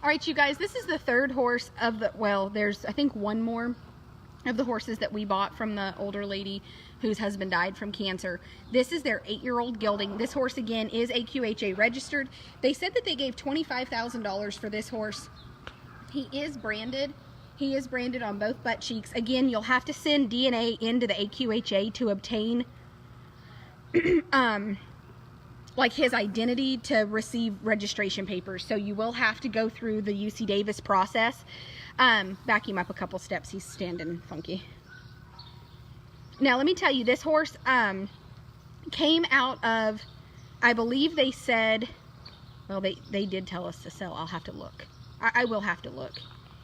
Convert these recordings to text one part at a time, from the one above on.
All right, you guys, this is the third horse of the, well, there's, I think, one more of the horses that we bought from the older lady whose husband died from cancer. This is their 8-year-old gelding. This horse, again, is AQHA registered. They said that they gave $25,000 for this horse. He is branded. He is branded on both butt cheeks. Again, you'll have to send DNA into the AQHA to obtain like his identity to receive registration papers. So you will have to go through the UC Davis process. Back him up a couple steps. He's standing funky. Now let me tell you, this horse came out of, I believe they said, well, they did tell us to sell. I'll have to look. I will have to look.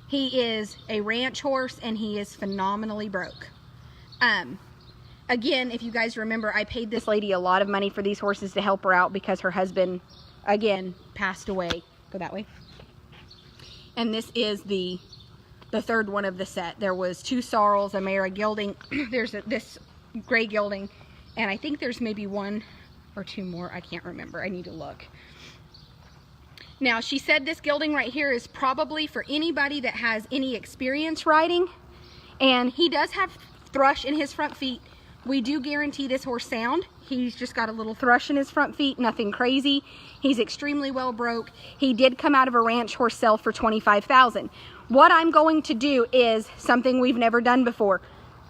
He is a ranch horse and he is phenomenally broke. Again, if you guys remember, I paid this lady a lot of money for these horses to help her out because her husband, again, passed away. Go that way. And this is the third one of the set. There was 2 sorrels, a mare, a gelding. There's this gray gelding, and I think there's maybe 1 or 2 more. I can't remember. I need to look. Now, she said this gelding right here is probably for anybody that has any experience riding, and he does have thrush in his front feet. We do guarantee this horse sound. He's just got a little thrush in his front feet, nothing crazy. He's extremely well broke. He did come out of a ranch horse sale for $25,000. What I'm going to do is something we've never done before.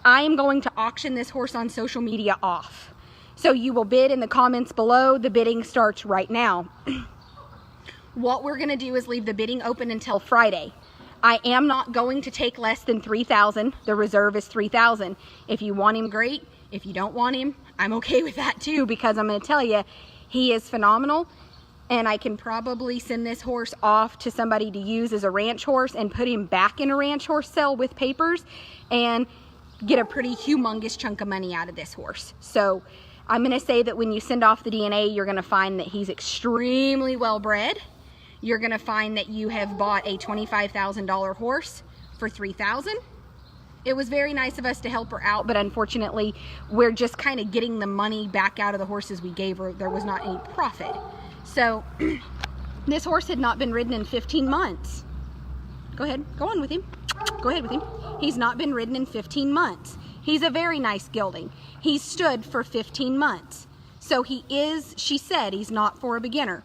I am going to auction this horse on social media off. So you will bid in the comments below. The bidding starts right now. What we're gonna do is leave the bidding open until Friday. I am not going to take less than $3,000. The reserve is $3,000. If you want him, great. If you don't want him, I'm okay with that too, because I'm going to tell you, he is phenomenal, and I can probably send this horse off to somebody to use as a ranch horse and put him back in a ranch horse sale with papers and get a pretty humongous chunk of money out of this horse. So I'm going to say that when you send off the DNA, you're going to find that he's extremely well bred. You're going to find that you have bought a $25,000 horse for $3,000. It was very nice of us to help her out, but unfortunately, we're just kind of getting the money back out of the horses we gave her. There was not any profit. So this horse had not been ridden in 15 months. Go ahead, go on with him. Go ahead with him. He's not been ridden in 15 months. He's a very nice gelding. He's stood for 15 months. So he is, she said, he's not for a beginner.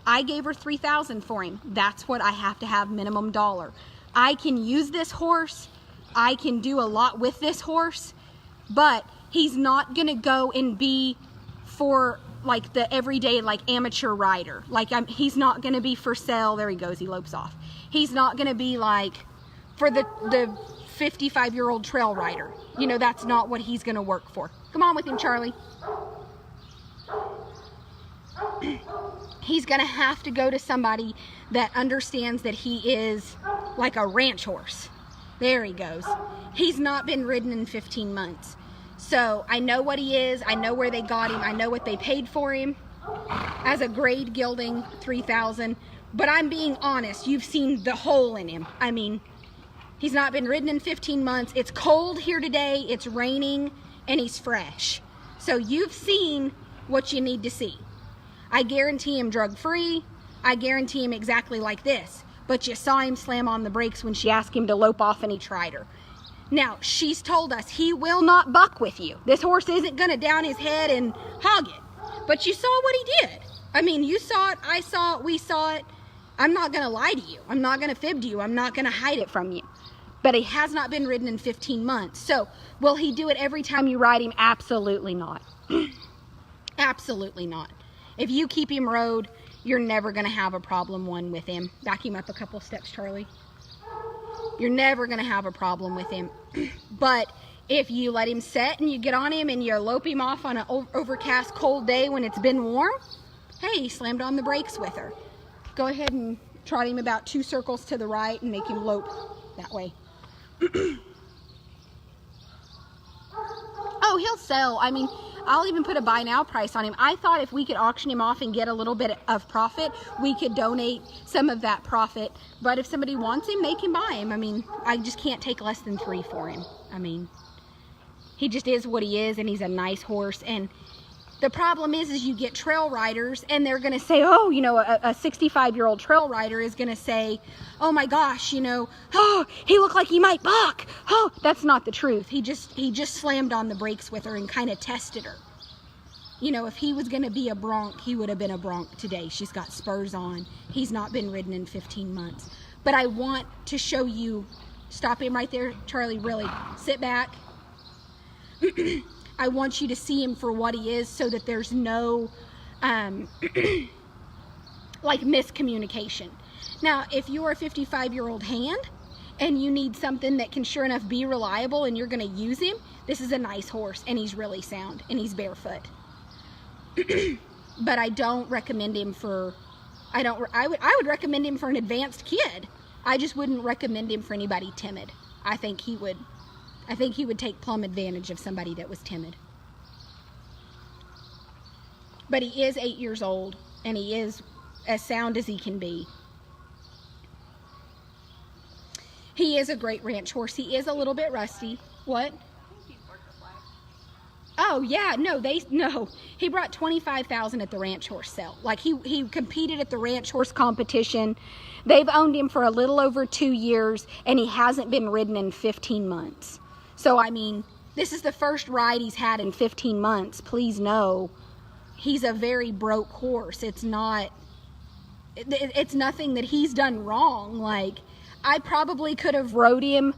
I gave her $3,000 for him. That's what I have to have, minimum dollar. I can use this horse. I can do a lot with this horse, but he's not gonna go and be for like the everyday like amateur rider. Like he's not gonna be for sale. There he goes, he lopes off. He's not gonna be like for the 55-year-old trail rider. You know, that's not what he's gonna work for. Come on with him, Charlie. He's gonna have to go to somebody that understands that he is like a ranch horse. There he goes. He's not been ridden in 15 months. So I know what he is. I know where they got him. I know what they paid for him. As a grade gelding, $3,000. But I'm being honest. You've seen the hole in him. I mean, he's not been ridden in 15 months. It's cold here today. It's raining and he's fresh. So you've seen what you need to see. I guarantee him drug-free. I guarantee him exactly like this. But you saw him slam on the brakes when she asked him to lope off and he tried her. Now, she's told us he will not buck with you. This horse isn't going to down his head and hog it. But you saw what he did. I mean, you saw it, I saw it, we saw it. I'm not going to lie to you. I'm not going to fib to you. I'm not going to hide it from you. But he has not been ridden in 15 months. So, will he do it every time you ride him? Absolutely not. Absolutely not. If you keep him rode, you're never going to have a problem with him. Back him up a couple steps, Charlie. You're never going to have a problem with him. But if you let him set and you get on him and you lope him off on an overcast, cold day when it's been warm, hey, he slammed on the brakes with her. Go ahead and trot him about 2 circles to the right and make him lope that way. Oh, he'll sell. I mean, I'll even put a buy now price on him. I thought if we could auction him off and get a little bit of profit, we could donate some of that profit. But if somebody wants him, they can buy him. I mean, I just can't take less than $3 for him. I mean, he just is what he is, and he's a nice horse. And The problem is you get trail riders and they're going to say, oh, you know, a 65-year-old trail rider is going to say, oh my gosh, you know, oh, he looked like he might buck. Oh, that's not the truth. He just slammed on the brakes with her and kind of tested her. You know, if he was going to be a bronc, he would have been a bronc today. She's got spurs on. He's not been ridden in 15 months. But I want to show you, stop him right there, Charlie, really, sit back. I want you to see him for what he is so that there's no, like, miscommunication. Now, if you're a 55-year-old hand and you need something that can sure enough be reliable and you're going to use him, this is a nice horse and he's really sound and he's barefoot. But I don't recommend him for, I would recommend him for an advanced kid. I just wouldn't recommend him for anybody timid. I think he would take plumb advantage of somebody that was timid. But he is 8 years old and he is as sound as he can be. He is a great ranch horse. He is a little bit rusty. What? Oh yeah, no, he brought $25,000 at the ranch horse sale. Like he competed at the ranch horse competition. They've owned him for a little over 2 years and he hasn't been ridden in 15 months. So I mean, this is the first ride he's had in 15 months. Please know, he's a very broke horse. It's nothing that he's done wrong. Like, I probably could have rode him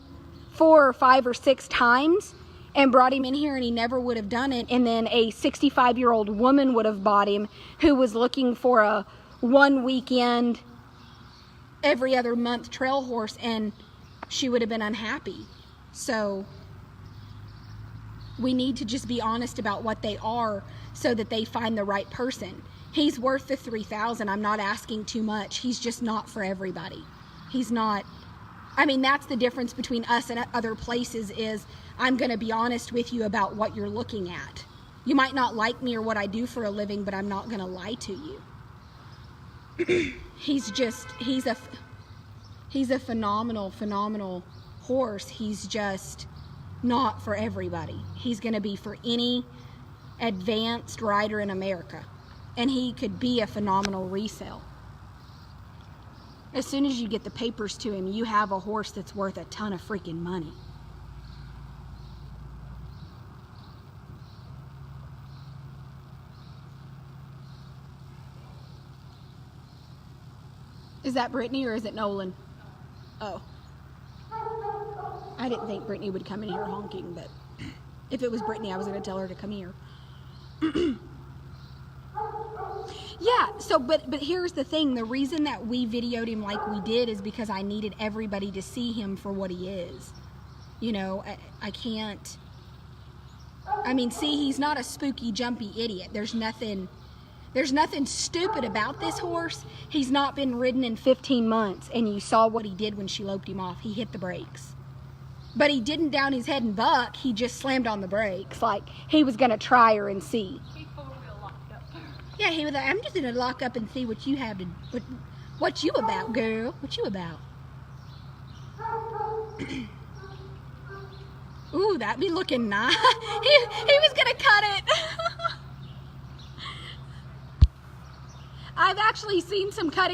4 or 5 or 6 times and brought him in here and he never would have done it. And then a 65-year-old woman would have bought him who was looking for a 1 weekend, every other month trail horse, and she would have been unhappy. So we need to just be honest about what they are so that they find the right person. He's worth the $3,000. I'm not asking too much. He's just not for everybody. He's not, I mean, that's the difference between us and other places is I'm going to be honest with you about what you're looking at. You might not like me or what I do for a living, but I'm not going to lie to you. He's a phenomenal horse. He's just not for everybody. He's going to be for any advanced rider in America. And he could be a phenomenal resale. As soon as you get the papers to him, you have a horse that's worth a ton of freaking money. Is that Brittany or is it Nolan? Oh. I didn't think Brittany would come in here honking, but if it was Brittany, I was going to tell her to come here. Yeah, so, but here's the thing. The reason that we videoed him like we did is because I needed everybody to see him for what he is. You know, I can't, I mean, see, he's not a spooky, jumpy idiot. There's nothing stupid about this horse. He's not been ridden in 15 months, and you saw what he did when she loped him off. He hit the brakes. But he didn't down his head and buck. He just slammed on the brakes like he was going to try her and see. He 4-wheel locked up. Yeah, he was like, I'm just going to lock up and see what you have to, what you about, girl? What you about? Ooh, that'd be looking nice. He was going to cut it. I've actually seen some cutting